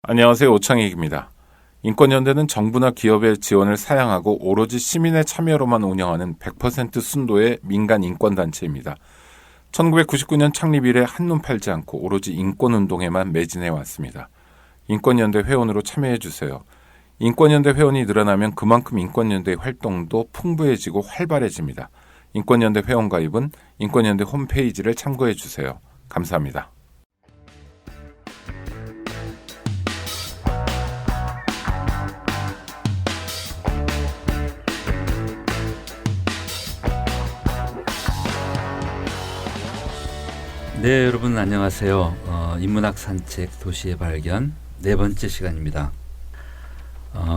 안녕하세요. 오창익입니다. 인권연대는 정부나 기업의 지원을 사양하고 오로지 시민의 참여로만 운영하는 100% 순도의 민간 인권단체입니다. 1999년 창립 이래 한눈 팔지 않고 오로지 인권운동에만 매진해 왔습니다. 인권연대 회원으로 참여해주세요. 인권연대 회원이 늘어나면 그만큼 인권연대의 활동도 풍부해지고 활발해집니다. 인권연대 회원가입은 인권연대 홈페이지를 참고해주세요. 감사합니다. 네, 여러분 안녕하세요. 인문학 산책 도시의 발견 네 번째 시간입니다.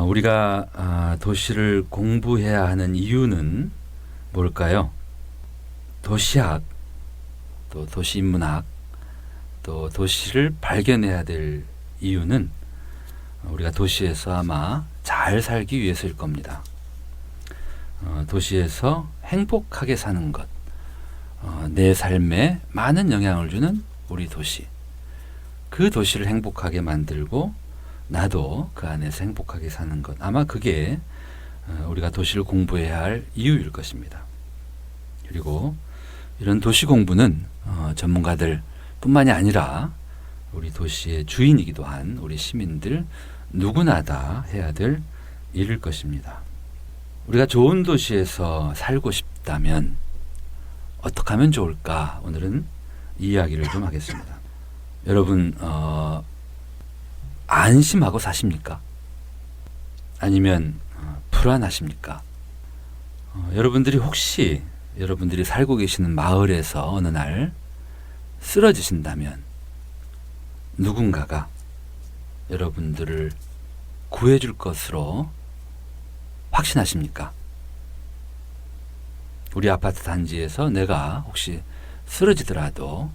우리가 도시를 공부해야 하는 이유는 뭘까요? 도시학, 또 도시인문학, 또 도시를 발견해야 될 이유는 우리가 도시에서 아마 잘 살기 위해서일 겁니다. 도시에서 행복하게 사는 것, 내 삶에 많은 영향을 주는 우리 도시, 그 도시를 행복하게 만들고 나도 그 안에서 행복하게 사는 것, 아마 그게 우리가 도시를 공부해야 할 이유일 것입니다. 그리고 이런 도시 공부는 전문가들 뿐만이 아니라 우리 도시의 주인이기도 한 우리 시민들 누구나 다 해야 될 일일 것입니다. 우리가 좋은 도시에서 살고 싶다면 어떻게 하면 좋을까? 오늘은 이 이야기를 좀 하겠습니다. 여러분 안심하고 사십니까? 아니면 불안하십니까? 여러분들이 혹시 여러분들이 살고 계시는 마을에서 어느 날 쓰러지신다면 누군가가 여러분들을 구해줄 것으로 확신하십니까? 우리 아파트 단지에서 내가 혹시 쓰러지더라도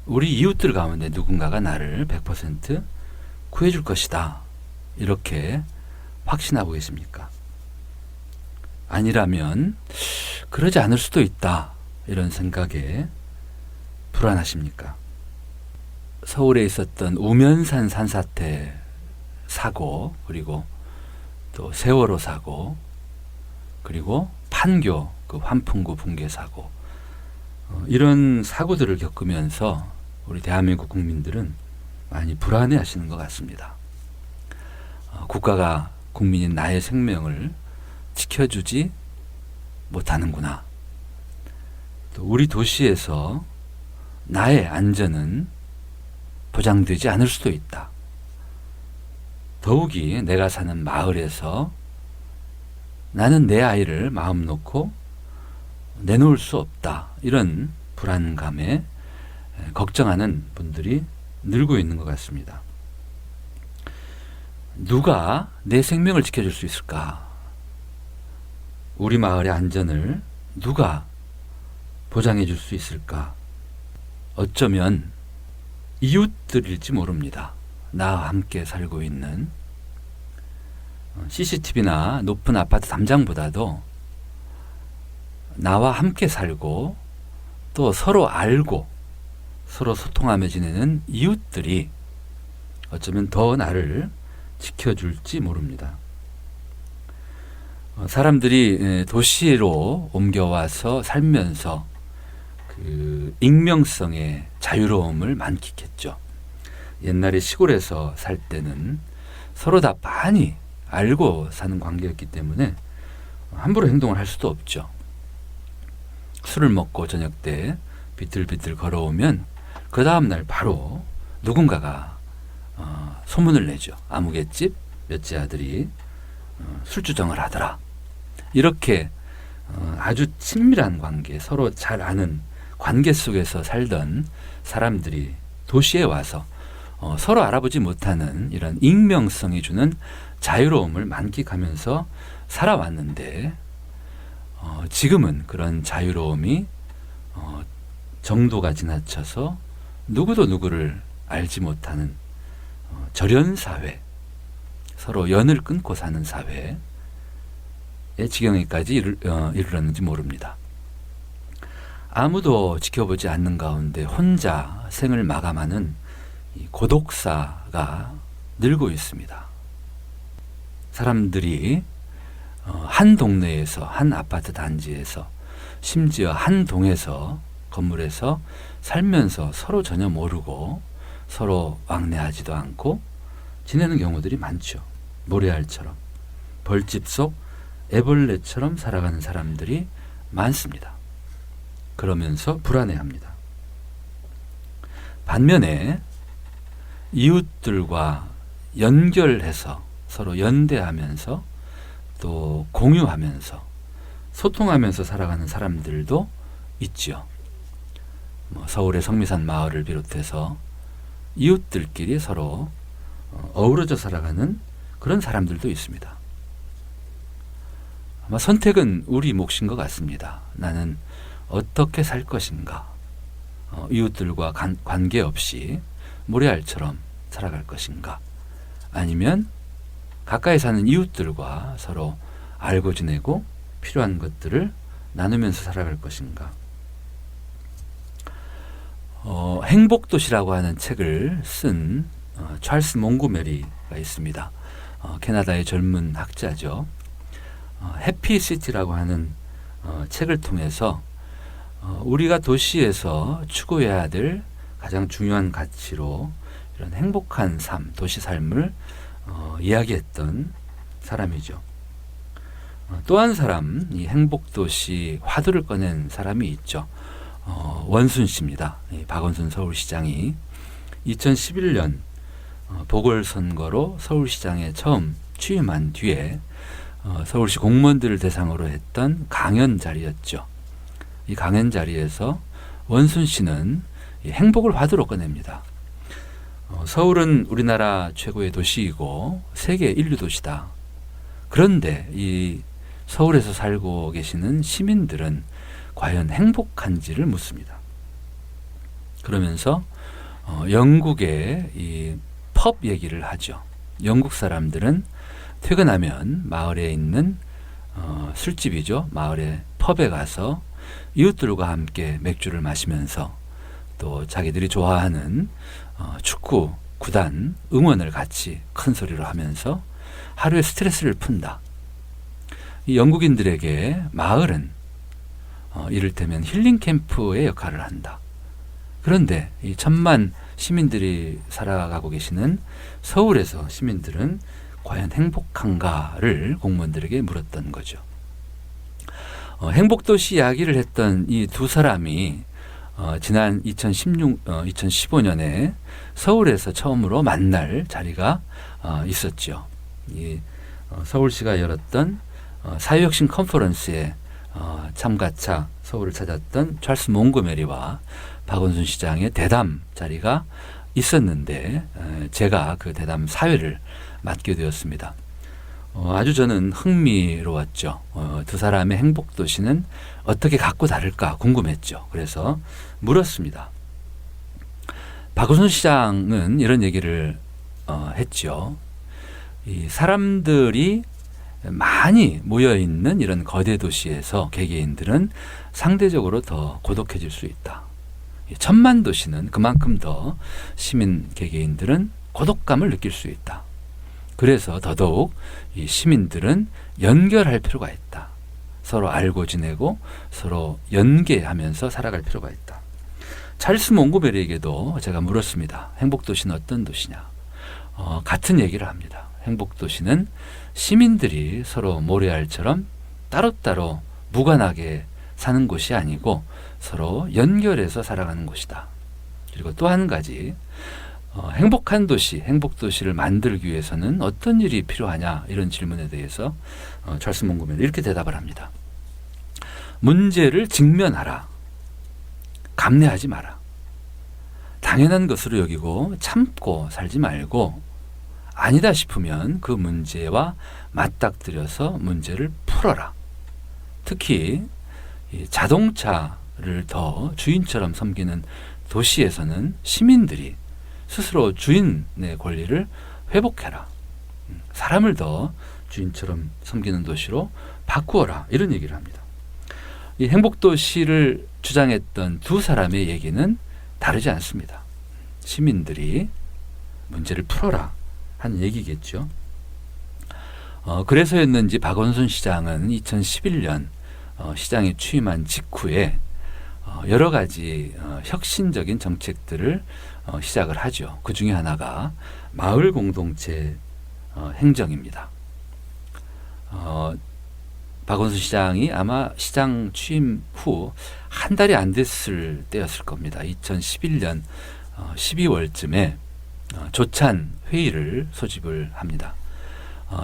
우리 이웃들 가운데 누군가가 나를 100% 구해줄 것이다, 이렇게 확신하고 계십니까? 아니라면 그러지 않을 수도 있다, 이런 생각에 불안하십니까? 서울에 있었던 우면산 산사태 사고, 그리고 또 세월호 사고, 그리고 판교 그 환풍구 붕괴 사고, 이런 사고들을 겪으면서 우리 대한민국 국민들은 많이 불안해 하시는 것 같습니다. 국가가 국민인 나의 생명을 지켜주지 못하는구나. 또 우리 도시에서 나의 안전은 보장되지 않을 수도 있다. 더욱이 내가 사는 마을에서 나는 내 아이를 마음 놓고 내놓을 수 없다. 이런 불안감에 걱정하는 분들이 늘고 있는 것 같습니다. 누가 내 생명을 지켜줄 수 있을까? 우리 마을의 안전을 누가 보장해 줄 수 있을까? 어쩌면 이웃들일지 모릅니다. 나와 함께 살고 있는 CCTV나 높은 아파트 담장보다도 나와 함께 살고 또 서로 알고 서로 소통하며 지내는 이웃들이 어쩌면 더 나를 지켜줄지 모릅니다. 사람들이 도시로 옮겨와서 살면서 그 익명성의 자유로움을 만끽했죠. 옛날에 시골에서 살 때는 서로 다 많이 알고 사는 관계였기 때문에 함부로 행동을 할 수도 없죠. 술을 먹고 저녁 때 비틀비틀 걸어오면 그 다음날 바로 누군가가 소문을 내죠. 아무갯집 몇째 아들이 술주정을 하더라. 이렇게 아주 친밀한 관계, 서로 잘 아는 관계 속에서 살던 사람들이 도시에 와서 서로 알아보지 못하는 이런 익명성이 주는 자유로움을 만끽하면서 살아왔는데 지금은 그런 자유로움이 정도가 지나쳐서 누구도 누구를 알지 못하는 절연사회, 서로 연을 끊고 사는 사회의 지경에까지 이르렀는지 모릅니다. 아무도 지켜보지 않는 가운데 혼자 생을 마감하는 이 고독사가 늘고 있습니다. 사람들이 한 동네에서, 한 아파트 단지에서, 심지어 한 동에서, 건물에서 살면서 서로 전혀 모르고 서로 왕래하지도 않고 지내는 경우들이 많죠. 모래알처럼 벌집 속 애벌레처럼 살아가는 사람들이 많습니다. 그러면서 불안해합니다. 반면에 이웃들과 연결해서 서로 연대하면서 또 공유하면서 소통하면서 살아가는 사람들도 있죠. 서울의 성미산 마을을 비롯해서 이웃들끼리 서로 어우러져 살아가는 그런 사람들도 있습니다. 아마 선택은 우리 몫인 것 같습니다. 나는 어떻게 살 것인가? 이웃들과 관계없이 모래알처럼 살아갈 것인가? 아니면 가까이 사는 이웃들과 서로 알고 지내고 필요한 것들을 나누면서 살아갈 것인가? 행복도시라고 하는 책을 쓴 찰스 몽고메리가 있습니다. 캐나다의 젊은 학자죠. 해피시티라고 하는 책을 통해서 우리가 도시에서 추구해야 될 가장 중요한 가치로 이런 행복한 삶, 도시 삶을 이야기했던 사람이죠. 또 한 사람, 이 행복도시 화두를 꺼낸 사람이 있죠. 원순 씨입니다. 박원순 서울시장이 2011년 보궐선거로 서울시장에 처음 취임한 뒤에 서울시 공무원들을 대상으로 했던 강연 자리였죠. 이 강연 자리에서 원순 씨는 이 행복을 화두로 꺼냅니다. 서울은 우리나라 최고의 도시이고 세계 인류 도시다. 그런데 이 서울에서 살고 계시는 시민들은 과연 행복한지를 묻습니다. 그러면서 영국의 이 펍 얘기를 하죠. 영국 사람들은 퇴근하면 마을에 있는 술집이죠. 마을의 펍에 가서 이웃들과 함께 맥주를 마시면서 또 자기들이 좋아하는 축구 구단 응원을 같이 큰 소리로 하면서 하루의 스트레스를 푼다. 이 영국인들에게 마을은 이를테면 힐링 캠프의 역할을 한다. 그런데 이 천만 시민들이 살아가고 계시는 서울에서 시민들은 과연 행복한가를 공무원들에게 물었던 거죠. 행복도시 이야기를 했던 이 두 사람이 지난 2015년에 서울에서 처음으로 만날 자리가 있었죠. 이 서울시가 열었던 사회혁신 컨퍼런스에 참가차 서울을 찾았던 찰스 몽고메리와 박원순 시장의 대담 자리가 있었는데 제가 그 대담 사회를 맡게 되었습니다. 아주 저는 흥미로웠죠. 두 사람의 행복도시는 어떻게 같고 다를까 궁금했죠. 그래서 물었습니다. 박원순 시장은 이런 얘기를 했죠. 이 사람들이 많이 모여있는 이런 거대 도시에서 개개인들은 상대적으로 더 고독해질 수 있다. 천만 도시는 그만큼 더 시민 개개인들은 고독감을 느낄 수 있다. 그래서 더더욱 이 시민들은 연결할 필요가 있다. 서로 알고 지내고 서로 연계하면서 살아갈 필요가 있다. 찰스 몽고메리에게도 제가 물었습니다. 행복도시는 어떤 도시냐? 같은 얘기를 합니다. 행복도시는 시민들이 서로 모래알처럼 따로따로 무관하게 사는 곳이 아니고 서로 연결해서 살아가는 곳이다. 그리고 또 한 가지, 행복한 도시, 행복도시를 만들기 위해서는 어떤 일이 필요하냐 이런 질문에 대해서 찰스 몽고메리 이렇게 대답을 합니다. 문제를 직면하라. 감내하지 마라. 당연한 것으로 여기고 참고 살지 말고 아니다 싶으면 그 문제와 맞닥뜨려서 문제를 풀어라. 특히 이 자동차를 더 주인처럼 섬기는 도시에서는 시민들이 스스로 주인의 권리를 회복해라. 사람을 더 주인처럼 섬기는 도시로 바꾸어라. 이런 얘기를 합니다. 이 행복도시를 주장했던 두 사람의 얘기는 다르지 않습니다. 시민들이 문제를 풀어라. 하는 얘기겠죠. 그래서였는지 박원순 시장은 2011년 시장에 취임한 직후에 여러 가지 혁신적인 정책들을 시작을 하죠. 그 중에 하나가 마을 공동체 행정입니다. 박원순 시장이 아마 시장 취임 후 한 달이 안 됐을 때였을 겁니다. 2011년 12월쯤에 조찬 회의를 소집을 합니다.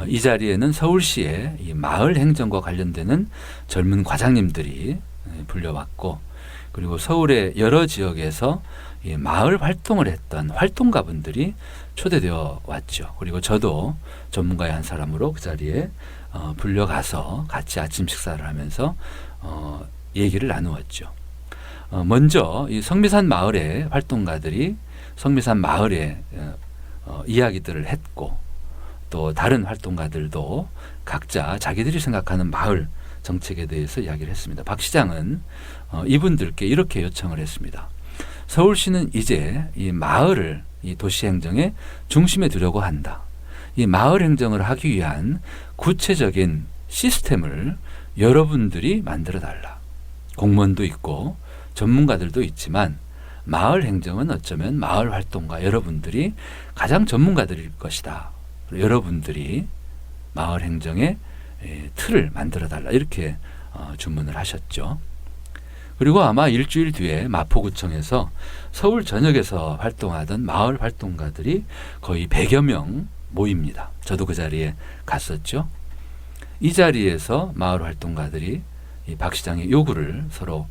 이 자리에는 서울시의 이 마을 행정과 관련되는 젊은 과장님들이 불려왔고, 그리고 서울의 여러 지역에서 이 마을 활동을 했던 활동가분들이 초대되어 왔죠. 그리고 저도 전문가의 한 사람으로 그 자리에 불려가서 같이 아침 식사를 하면서 얘기를 나누었죠. 먼저 이 성미산 마을의 활동가들이 성미산 마을에 이야기들을 했고, 또 다른 활동가들도 각자 자기들이 생각하는 마을 정책에 대해서 이야기를 했습니다. 박 시장은 이분들께 이렇게 요청을 했습니다. 서울시는 이제 이 마을을 이 도시행정의 중심에 두려고 한다. 이 마을 행정을 하기 위한 구체적인 시스템을 여러분들이 만들어 달라. 공무원도 있고 전문가들도 있지만 마을 행정은 어쩌면 마을 활동가 여러분들이 가장 전문가들일 것이다. 여러분들이 마을 행정의 틀을 만들어 달라. 이렇게 주문을 하셨죠. 그리고 아마 일주일 뒤에 마포구청에서 서울 전역에서 활동하던 마을 활동가들이 거의 100여 명 모입니다. 저도 그 자리에 갔었죠. 이 자리에서 마을 활동가들이 이 박 시장의 요구를 서로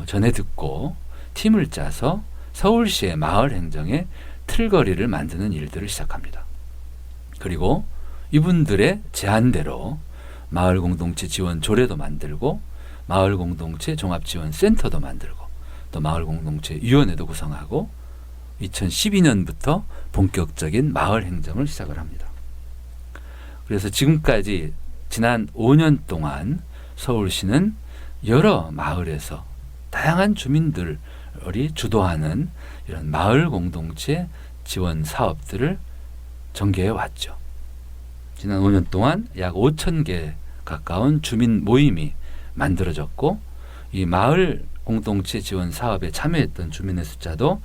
전해 듣고 팀을 짜서 서울시의 마을 행정의 틀거리를 만드는 일들을 시작합니다. 그리고 이분들의 제안대로 마을 공동체 지원 조례도 만들고 마을 공동체 종합지원센터도 만들고 또 마을 공동체 위원회도 구성하고 2012년부터 본격적인 마을 행정을 시작을 합니다. 그래서 지금까지 지난 5년 동안 서울시는 여러 마을에서 다양한 주민들이 주도하는 이런 마을 공동체 지원 사업들을 전개해 왔죠. 지난 5년 동안 약 5천 개 가까운 주민 모임이 만들어졌고, 이 마을 공동체 지원 사업에 참여했던 주민의 숫자도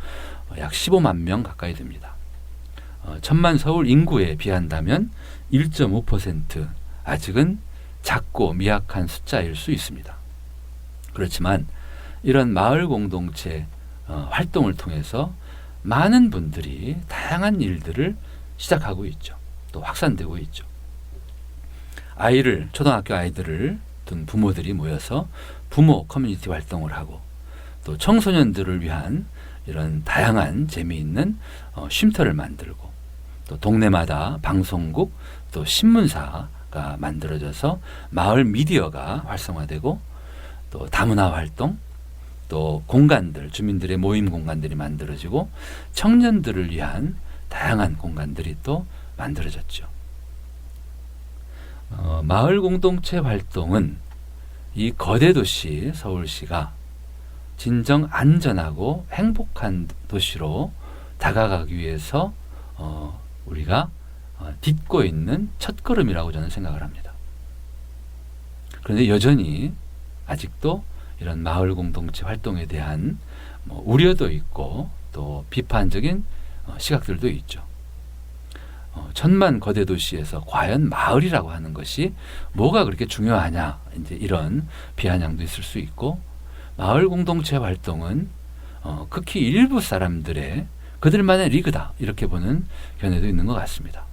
약 15만 명 가까이 됩니다. 천만 서울 인구에 비한다면 1.5% 아직은 작고 미약한 숫자일 수 있습니다. 그렇지만 이런 마을 공동체 활동을 통해서 많은 분들이 다양한 일들을 시작하고 있죠. 또 확산되고 있죠. 초등학교 아이들을 둔 부모들이 모여서 부모 커뮤니티 활동을 하고, 또 청소년들을 위한 이런 다양한 재미있는 쉼터를 만들고, 또 동네마다 방송국 또 신문사가 만들어져서 마을 미디어가 활성화되고, 또 다문화 활동, 또 공간들, 주민들의 모임 공간들이 만들어지고 청년들을 위한 다양한 공간들이 또 만들어졌죠. 마을 공동체 활동은 이 거대 도시 서울시가 진정 안전하고 행복한 도시로 다가가기 위해서 우리가 딛고 있는 첫걸음이라고 저는 생각을 합니다. 그런데 여전히 아직도 이런 마을 공동체 활동에 대한 우려도 있고 또 비판적인 시각들도 있죠. 천만 거대 도시에서 과연 마을이라고 하는 것이 뭐가 그렇게 중요하냐, 이제 이런 비아냥도 있을 수 있고, 마을 공동체 활동은 극히 일부 사람들의 그들만의 리그다, 이렇게 보는 견해도 있는 것 같습니다.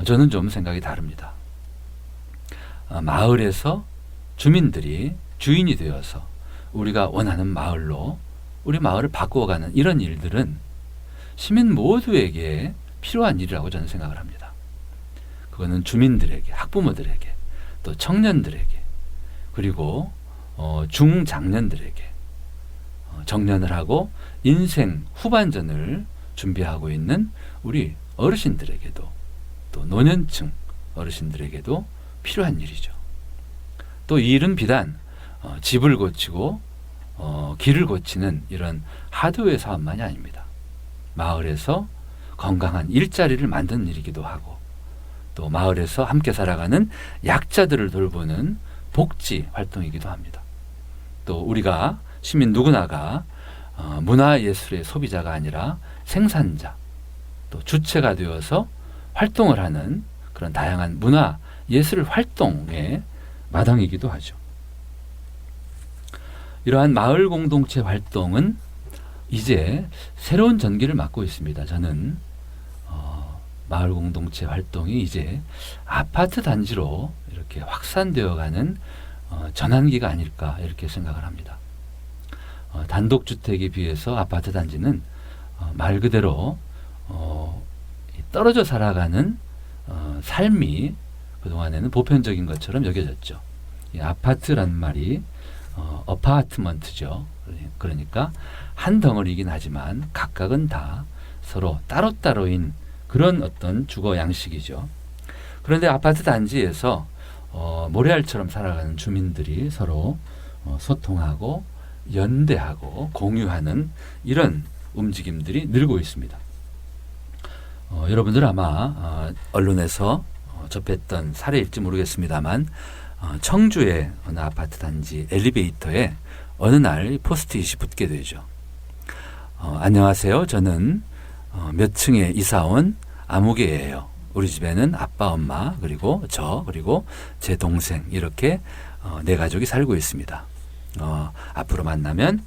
저는 좀 생각이 다릅니다. 마을에서 주민들이 주인이 되어서 우리가 원하는 마을로 우리 마을을 바꾸어가는 이런 일들은 시민 모두에게 필요한 일이라고 저는 생각을 합니다. 그거는 주민들에게, 학부모들에게, 또 청년들에게, 그리고 중장년들에게, 정년을 하고 인생 후반전을 준비하고 있는 우리 어르신들에게도, 또 노년층 어르신들에게도 필요한 일이죠. 또 이 일은 비단 집을 고치고 길을 고치는 이런 하드웨어 사업만이 아닙니다. 마을에서 건강한 일자리를 만드는 일이기도 하고 또 마을에서 함께 살아가는 약자들을 돌보는 복지 활동이기도 합니다. 또 우리가 시민 누구나가 문화예술의 소비자가 아니라 생산자 또 주체가 되어서 활동을 하는 그런 다양한 문화예술 활동의 마당이기도 하죠. 이러한 마을 공동체 활동은 이제 새로운 전기를 맞고 있습니다. 저는 마을 공동체 활동이 이제 아파트 단지로 이렇게 확산되어가는 전환기가 아닐까 이렇게 생각을 합니다. 단독주택에 비해서 아파트 단지는 말 그대로 떨어져 살아가는 삶이 그동안에는 보편적인 것처럼 여겨졌죠. 이 아파트란 말이 어파트먼트죠. 그러니까 한 덩어리이긴 하지만 각각은 다 서로 따로따로인 그런 어떤 주거 양식이죠. 그런데 아파트 단지에서 모래알처럼 살아가는 주민들이 서로 소통하고 연대하고 공유하는 이런 움직임들이 늘고 있습니다. 여러분들 아마 언론에서 접했던 사례일지 모르겠습니다만 청주의 어느 아파트 단지 엘리베이터에 어느 날 포스트잇이 붙게 되죠. 안녕하세요. 저는 몇 층에 이사 온 아무개예요. 우리 집에는 아빠, 엄마, 그리고 저, 그리고 제 동생 이렇게 네 가족이 살고 있습니다. 앞으로 만나면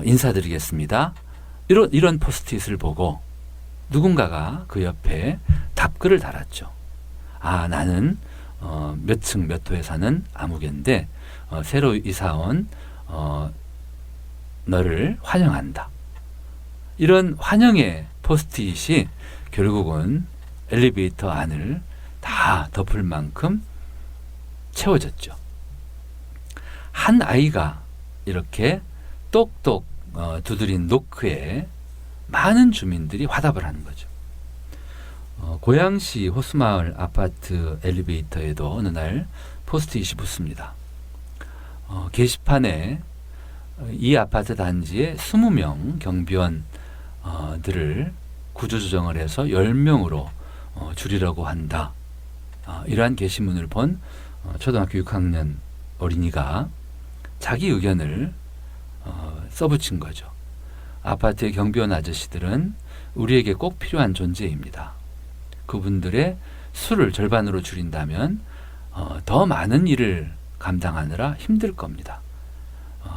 인사드리겠습니다. 이런 포스트잇을 보고 누군가가 그 옆에 답글을 달았죠. 나는 몇 층 몇 호에 사는 아무개인데 새로 이사 온 너를 환영한다. 이런 환영의 포스트잇이 결국은 엘리베이터 안을 다 덮을 만큼 채워졌죠. 한 아이가 이렇게 똑똑 두드린 노크에 많은 주민들이 화답을 하는 거죠. 고양시 호수마을 아파트 엘리베이터에도 어느 날 포스트잇이 붙습니다. 게시판에 이 아파트 단지에 20명 경비원들을 구조조정을 해서 10명으로 줄이려고 한다. 이러한 게시문을 본 초등학교 6학년 어린이가 자기 의견을 써붙인 거죠. 아파트의 경비원 아저씨들은 우리에게 꼭 필요한 존재입니다. 그분들의 수를 절반으로 줄인다면 더 많은 일을 감당하느라 힘들 겁니다.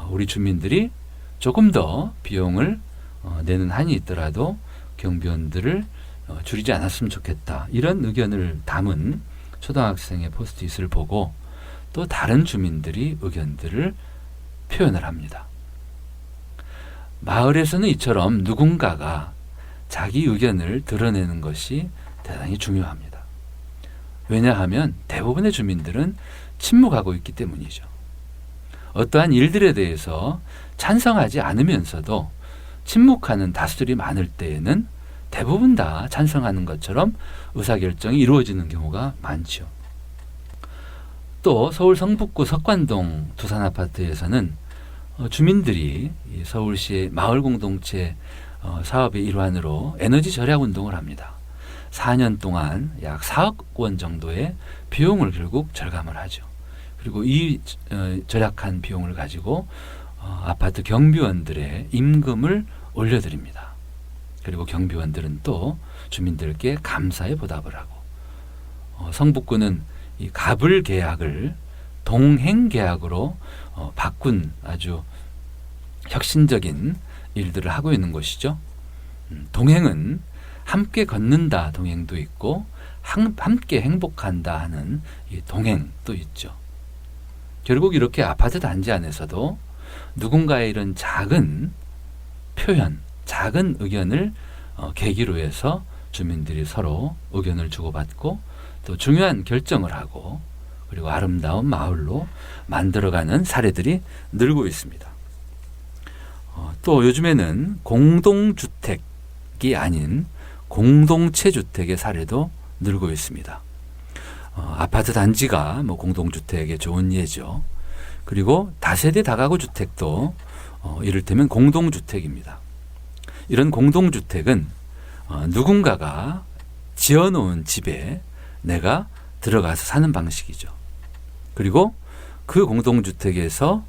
우리 주민들이 조금 더 비용을 내는 한이 있더라도 경비원들을 줄이지 않았으면 좋겠다. 이런 의견을 담은 초등학생의 포스트잇을 보고 또 다른 주민들이 의견들을 표현을 합니다. 마을에서는 이처럼 누군가가 자기 의견을 드러내는 것이 대단히 중요합니다. 왜냐하면 대부분의 주민들은 침묵하고 있기 때문이죠. 어떠한 일들에 대해서 찬성하지 않으면서도 침묵하는 다수들이 많을 때에는 대부분 다 찬성하는 것처럼 의사결정이 이루어지는 경우가 많죠. 또 서울 성북구 석관동 두산아파트에서는 주민들이 서울시의 마을공동체 사업의 일환으로 에너지 절약 운동을 합니다. 4년 동안 약 4억 원 정도의 비용을 결국 절감을 하죠. 그리고 이 절약한 비용을 가지고 아파트 경비원들의 임금을 올려드립니다. 그리고 경비원들은 또 주민들께 감사의 보답을 하고 성북구는 이 갑을 계약을 동행 계약으로 바꾼 아주 혁신적인 일들을 하고 있는 것이죠. 동행은 함께 걷는다 동행도 있고 함께 행복한다 하는 이 동행도 있죠. 결국 이렇게 아파트 단지 안에서도 누군가의 이런 작은 표현, 작은 의견을 계기로 해서 주민들이 서로 의견을 주고받고 또 중요한 결정을 하고 그리고 아름다운 마을로 만들어가는 사례들이 늘고 있습니다. 또 요즘에는 공동주택이 아닌 공동체 주택의 사례도 늘고 있습니다. 아파트 단지가 공동주택의 좋은 예죠. 그리고 다세대 다가구 주택도 이를테면 공동주택입니다. 이런 공동주택은 누군가가 지어놓은 집에 내가 들어가서 사는 방식이죠. 그리고 그 공동주택에서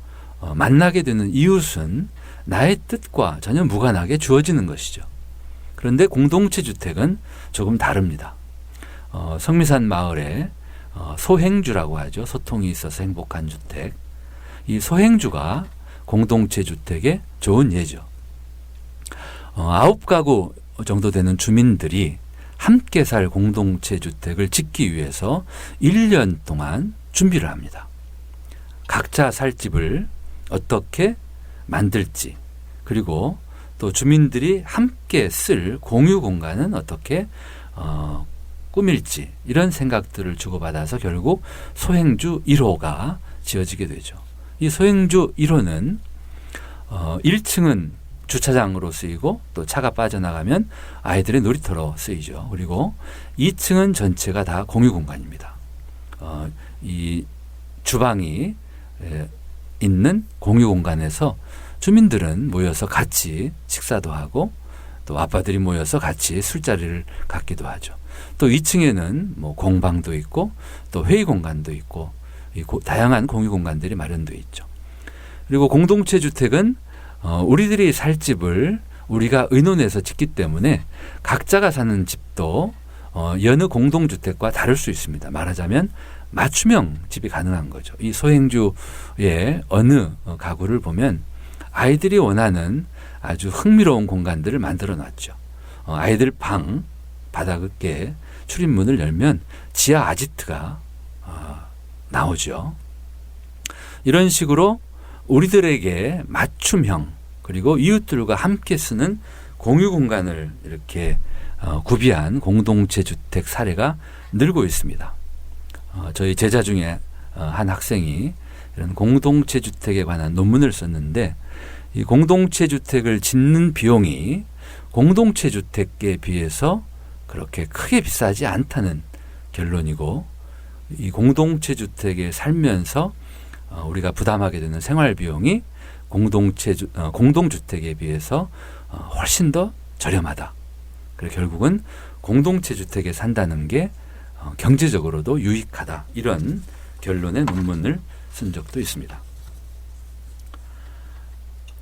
만나게 되는 이웃은 나의 뜻과 전혀 무관하게 주어지는 것이죠. 그런데 공동체 주택은 조금 다릅니다. 성미산 마을에 소행주라고 하죠. 소통이 있어서 행복한 주택. 이 소행주가 공동체 주택의 좋은 예죠. 9가구 정도 되는 주민들이 함께 살 공동체 주택을 짓기 위해서 1년 동안 준비를 합니다. 각자 살 집을 어떻게 만들지, 그리고 또 주민들이 함께 쓸 공유 공간은 어떻게 꾸밀지, 이런 생각들을 주고받아서 결국 소행주 1호가 지어지게 되죠. 이 소행주 1호는 1층은 주차장으로 쓰이고 또 차가 빠져나가면 아이들의 놀이터로 쓰이죠. 그리고 2층은 전체가 다 공유 공간입니다. 이 주방이 있는 공유 공간에서 주민들은 모여서 같이 식사도 하고 또 아빠들이 모여서 같이 술자리를 갖기도 하죠. 또 2층에는 뭐 공방도 있고 또 회의 공간도 있고 다양한 공유 공간들이 마련되어 있죠. 그리고 공동체 주택은 우리들이 살 집을 우리가 의논해서 짓기 때문에 각자가 사는 집도 여느 공동주택과 다를 수 있습니다. 말하자면 맞춤형 집이 가능한 거죠. 이 소행주의 어느 가구를 보면 아이들이 원하는 아주 흥미로운 공간들을 만들어 놨죠. 아이들 방 바닥에 출입문을 열면 지하 아지트가 나오죠. 이런 식으로 우리들에게 맞춤형, 그리고 이웃들과 함께 쓰는 공유 공간을 이렇게 구비한 공동체 주택 사례가 늘고 있습니다. 저희 제자 중에 한 학생이 이런 공동체 주택에 관한 논문을 썼는데, 이 공동체 주택을 짓는 비용이 공동체 주택에 비해서 그렇게 크게 비싸지 않다는 결론이고, 이 공동체 주택에 살면서 우리가 부담하게 되는 생활 비용이 공동주택에 비해서 훨씬 더 저렴하다. 그래서 결국은 공동체 주택에 산다는 게 경제적으로도 유익하다. 이런 결론의 논문을 쓴 적도 있습니다.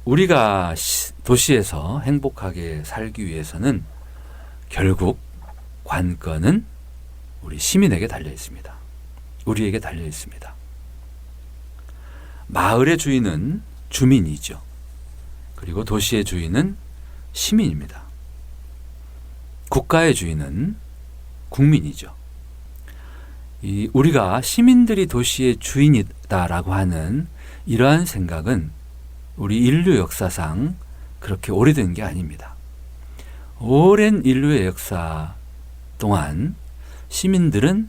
우리가 도시에서 행복하게 살기 위해서는 결국 관건은 우리 시민에게 달려 있습니다. 우리에게 달려 있습니다. 마을의 주인은 주민이죠. 그리고 도시의 주인은 시민입니다. 국가의 주인은 국민이죠. 우리가 시민들이 도시의 주인이다라고 하는 이러한 생각은 우리 인류 역사상 그렇게 오래된 게 아닙니다. 오랜 인류의 역사 동안 시민들은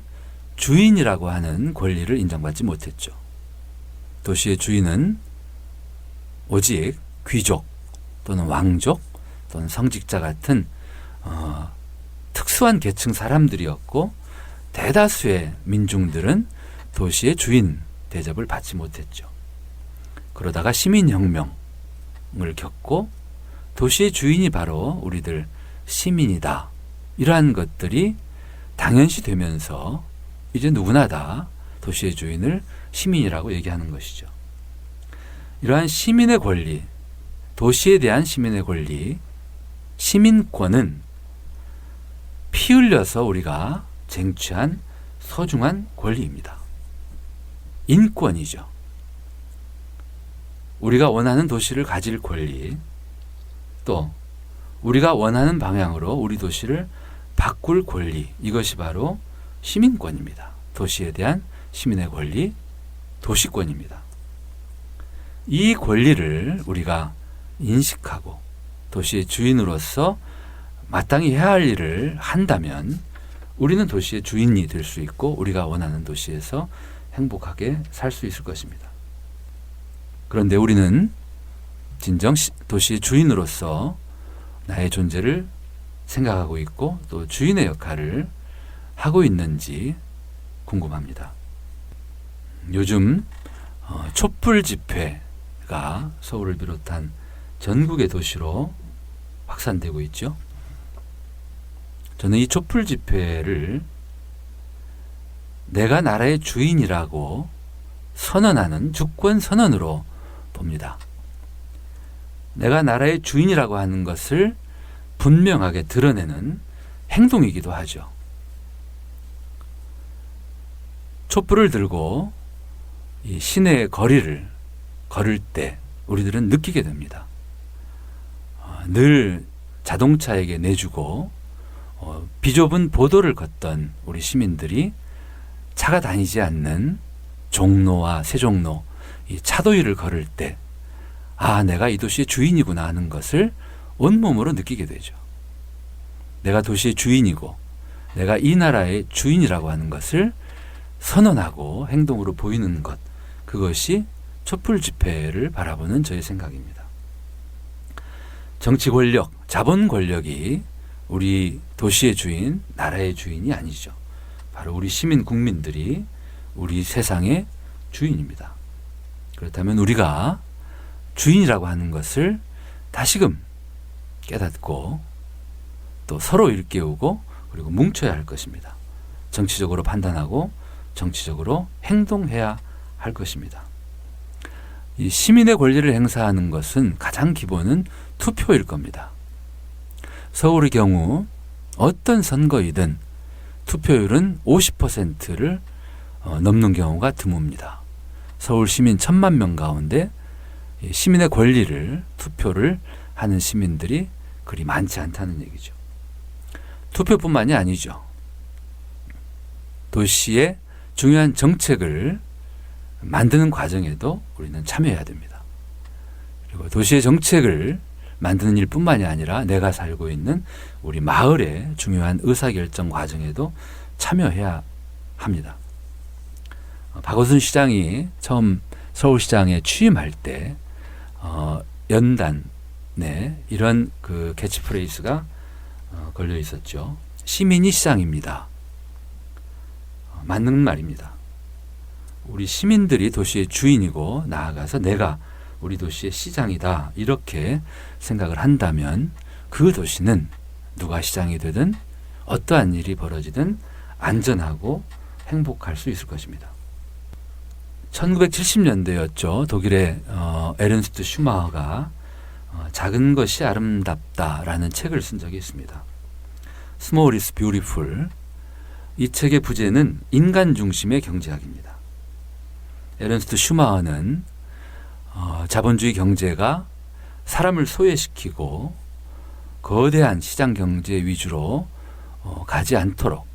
주인이라고 하는 권리를 인정받지 못했죠. 도시의 주인은 오직 귀족 또는 왕족 또는 성직자 같은 특수한 계층 사람들이었고, 대다수의 민중들은 도시의 주인 대접을 받지 못했죠. 그러다가 시민혁명을 겪고 도시의 주인이 바로 우리들 시민이다. 이러한 것들이 당연시 되면서 이제 누구나 다 도시의 주인을 시민이라고 얘기하는 것이죠. 이러한 시민의 권리, 도시에 대한 시민의 권리, 시민권은 피 흘려서 우리가 쟁취한 소중한 권리입니다. 인권이죠. 우리가 원하는 도시를 가질 권리, 또 우리가 원하는 방향으로 우리 도시를 바꿀 권리, 이것이 바로 시민권입니다. 도시에 대한 시민의 권리, 도시권입니다. 이 권리를 우리가 인식하고 도시의 주인으로서 마땅히 해야 할 일을 한다면 우리는 도시의 주인이 될 수 있고 우리가 원하는 도시에서 행복하게 살 수 있을 것입니다. 그런데 우리는 진정 도시의 주인으로서 나의 존재를 생각하고 있고 또 주인의 역할을 하고 있는지 궁금합니다. 요즘 촛불 집회가 서울을 비롯한 전국의 도시로 확산되고 있죠. 저는 이 촛불 집회를 내가 나라의 주인이라고 선언하는 주권 선언으로 봅니다. 내가 나라의 주인이라고 하는 것을 분명하게 드러내는 행동이기도 하죠. 촛불을 들고 이 시내의 거리를 걸을 때 우리들은 느끼게 됩니다. 늘 자동차에게 내주고 비좁은 보도를 걷던 우리 시민들이 차가 다니지 않는 종로와 세종로, 이 차도위를 걸을 때 내가 이 도시의 주인이구나 하는 것을 온몸으로 느끼게 되죠. 내가 도시의 주인이고 내가 이 나라의 주인이라고 하는 것을 선언하고 행동으로 보이는 것, 그것이 촛불 집회를 바라보는 저의 생각입니다. 정치 권력, 자본 권력이 우리 도시의 주인, 나라의 주인이 아니죠. 바로 우리 시민 국민들이 우리 세상의 주인입니다. 그렇다면 우리가 주인이라고 하는 것을 다시금 깨닫고 또 서로 일깨우고 그리고 뭉쳐야 할 것입니다. 정치적으로 판단하고 정치적으로 행동해야 할 것입니다. 이 시민의 권리를 행사하는 것은 가장 기본은 투표일 겁니다. 서울의 경우 어떤 선거이든 투표율은 50%를 넘는 경우가 드뭅니다. 서울 시민 1,000만 명 가운데 시민의 권리를 투표를 하는 시민들이 그리 많지 않다는 얘기죠. 투표뿐만이 아니죠. 도시의 중요한 정책을 만드는 과정에도 우리는 참여해야 됩니다. 그리고 도시의 정책을 만드는 일뿐만이 아니라 내가 살고 있는 우리 마을의 중요한 의사결정 과정에도 참여해야 합니다. 박원순 시장이 처음 서울시장에 취임할 때 연단에 이런 그 캐치프레이즈가 걸려 있었죠. 시민이 시장입니다. 맞는 말입니다. 우리 시민들이 도시의 주인이고 나아가서 내가 우리 도시의 시장이다 이렇게 생각을 한다면 그 도시는 누가 시장이 되든 어떠한 일이 벌어지든 안전하고 행복할 수 있을 것입니다. 1970년대였죠. 독일의 에른스트 슈마허가 작은 것이 아름답다라는 책을 쓴 적이 있습니다. Small is beautiful. 이 책의 부제는 인간 중심의 경제학입니다. 에른스트 슈마허는 자본주의 경제가 사람을 소외시키고 거대한 시장 경제 위주로 가지 않도록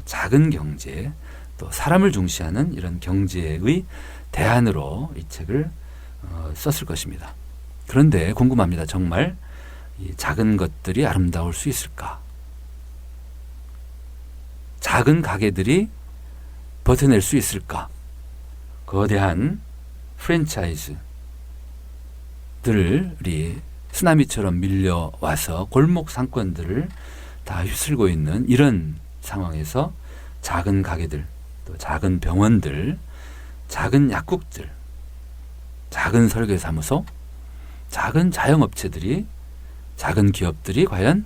작은 경제, 또 사람을 중시하는 이런 경제의 대안으로 이 책을 썼을 것입니다. 그런데 궁금합니다. 정말 이 작은 것들이 아름다울 수 있을까? 작은 가게들이 버텨낼 수 있을까? 거대한 프랜차이즈들이 쓰나미처럼 밀려와서 골목 상권들을 다 휩쓸고 있는 이런 상황에서 작은 가게들, 또 작은 병원들, 작은 약국들, 작은 설계사무소, 작은 자영업체들이, 작은 기업들이 과연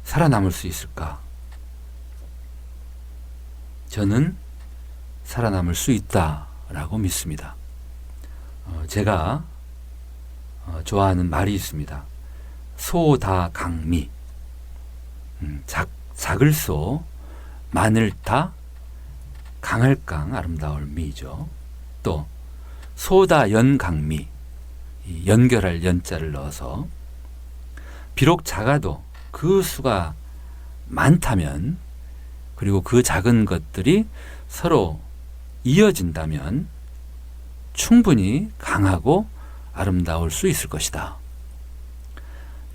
살아남을 수 있을까? 저는 살아남을 수 있다라고 믿습니다. 제가 좋아하는 말이 있습니다. 소다강미. 작을 소, 마늘타, 강할강, 아름다울 미죠. 또 소다연강미, 연결할 연자를 넣어서 비록 작아도 그 수가 많다면, 그리고 그 작은 것들이 서로 이어진다면 충분히 강하고 아름다울 수 있을 것이다.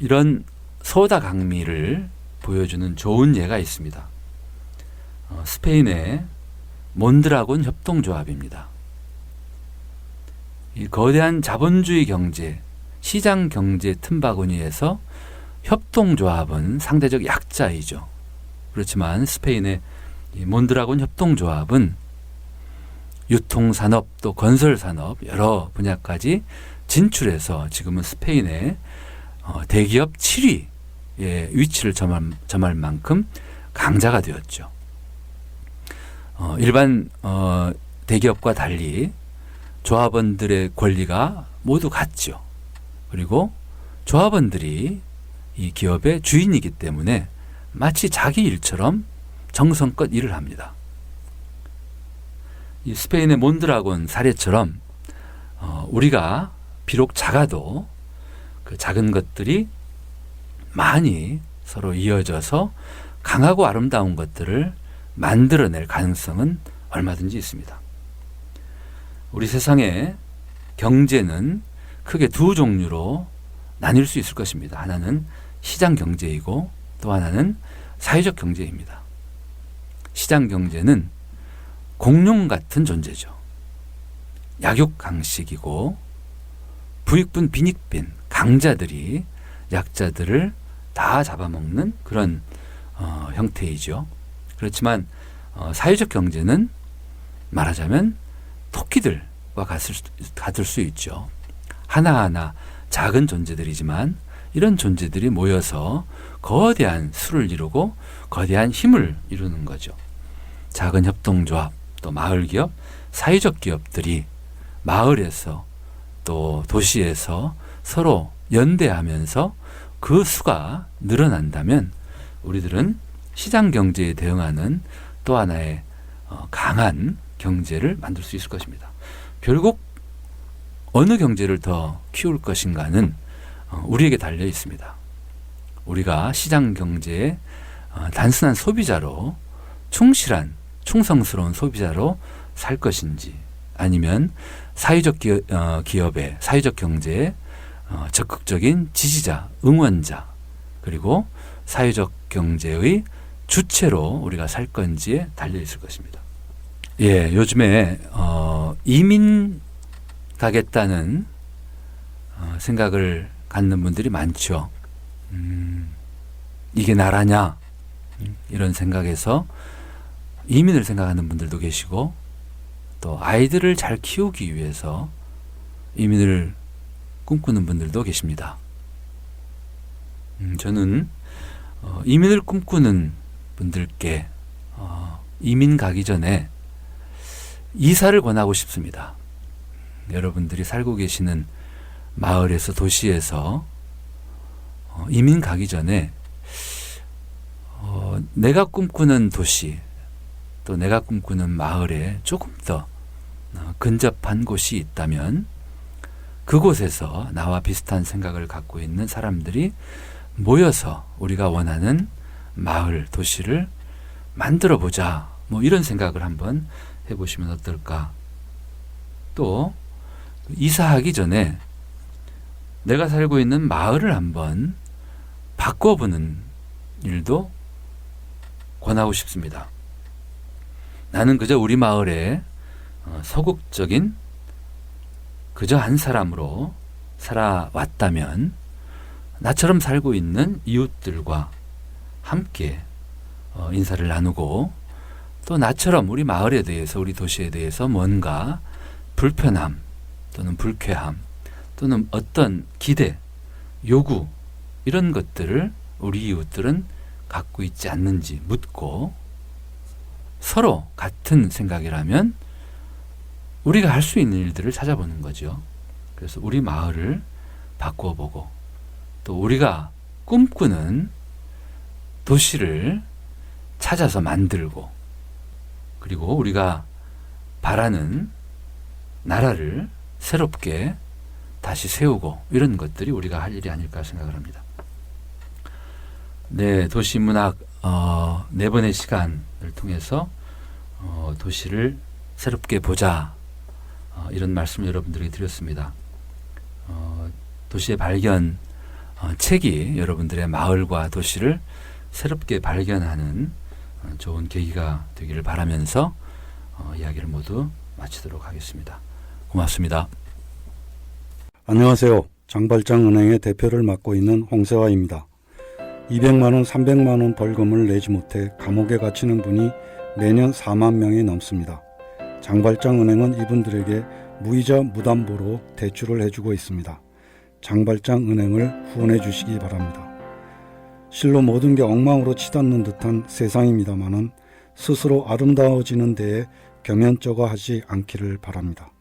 이런 소다강미를 보여주는 좋은 예가 있습니다. 스페인의 몬드라곤 협동조합입니다. 이 거대한 자본주의 경제, 시장 경제 틈바구니에서 협동조합은 상대적 약자이죠. 그렇지만 스페인의 이 몬드라곤 협동조합은 유통산업 또 건설산업 여러 분야까지 진출해서 지금은 스페인의 대기업 7위의 위치를 점할 만큼 강자가 되었죠. 일반 대기업과 달리 조합원들의 권리가 모두 같죠. 그리고 조합원들이 이 기업의 주인이기 때문에 마치 자기 일처럼 정성껏 일을 합니다. 이 스페인의 몬드라곤 사례처럼 우리가 비록 작아도 그 작은 것들이 많이 서로 이어져서 강하고 아름다운 것들을 만들어낼 가능성은 얼마든지 있습니다. 우리 세상의 경제는 크게 두 종류로 나뉠 수 있을 것입니다. 하나는 시장 경제이고 또 하나는 사회적 경제입니다. 시장 경제는 공룡 같은 존재죠. 약육강식이고 부익분 빈익빈 강자들이 약자들을 다 잡아먹는 그런 형태이죠. 그렇지만 사회적 경제는 말하자면 토끼들과 같을 수 있죠. 하나하나 작은 존재들이지만 이런 존재들이 모여서 거대한 수를 이루고 거대한 힘을 이루는 거죠. 작은 협동조합, 또 마을기업, 사회적 기업들이 마을에서 또 도시에서 서로 연대하면서 그 수가 늘어난다면 우리들은 시장 경제에 대응하는 또 하나의 강한 경제를 만들 수 있을 것입니다. 결국 어느 경제를 더 키울 것인가는 우리에게 달려 있습니다. 우리가 시장 경제의 단순한 소비자로 충성스러운 소비자로 살 것인지 아니면 사회적 기업의 사회적 경제의 적극적인 지지자, 응원자 그리고 사회적 경제의 주체로 우리가 살 건지에 달려 있을 것입니다. 예, 요즘에 이민 가겠다는 생각을 갖는 분들이 많죠. 이게 나라냐 이런 생각에서 이민을 생각하는 분들도 계시고 또 아이들을 잘 키우기 위해서 이민을 꿈꾸는 분들도 계십니다. 저는 이민을 꿈꾸는 분들께 이민 가기 전에 이사를 권하고 싶습니다. 여러분들이 살고 계시는 마을에서 도시에서 이민 가기 전에 내가 꿈꾸는 도시 또 내가 꿈꾸는 마을에 조금 더 근접한 곳이 있다면 그곳에서 나와 비슷한 생각을 갖고 있는 사람들이 모여서 우리가 원하는 마을, 도시를 만들어 보자. 뭐 이런 생각을 한번 해보시면 어떨까. 또 이사하기 전에 내가 살고 있는 마을을 한번 바꿔보는 일도 권하고 싶습니다. 나는 그저 우리 마을에 소극적인 그저 한 사람으로 살아왔다면 나처럼 살고 있는 이웃들과 함께 인사를 나누고 또 나처럼 우리 마을에 대해서 우리 도시에 대해서 뭔가 불편함 또는 불쾌함 또는 어떤 기대, 요구 이런 것들을 우리 이웃들은 갖고 있지 않는지 묻고 서로 같은 생각이라면 우리가 할 수 있는 일들을 찾아보는 거죠. 그래서 우리 마을을 바꿔보고 또 우리가 꿈꾸는 도시를 찾아서 만들고 그리고 우리가 바라는 나라를 새롭게 다시 세우고 이런 것들이 우리가 할 일이 아닐까 생각을 합니다. 네, 도시문학 네 번의 시간을 통해서 도시를 새롭게 보자 이런 말씀을 여러분들에게 드렸습니다. 도시의 발견 책이 여러분들의 마을과 도시를 새롭게 발견하는 좋은 계기가 되기를 바라면서 이야기를 모두 마치도록 하겠습니다. 고맙습니다. 안녕하세요. 장발장은행의 대표를 맡고 있는 홍세화입니다. 200만 원, 300만 원 벌금을 내지 못해 감옥에 갇히는 분이 매년 4만 명이 넘습니다. 장발장은행은 이분들에게 무이자 무담보로 대출을 해주고 있습니다. 장발장은행을 후원해 주시기 바랍니다. 실로 모든 게 엉망으로 치닫는 듯한 세상입니다마는 스스로 아름다워지는 데에 겸연쩍어 하지 않기를 바랍니다.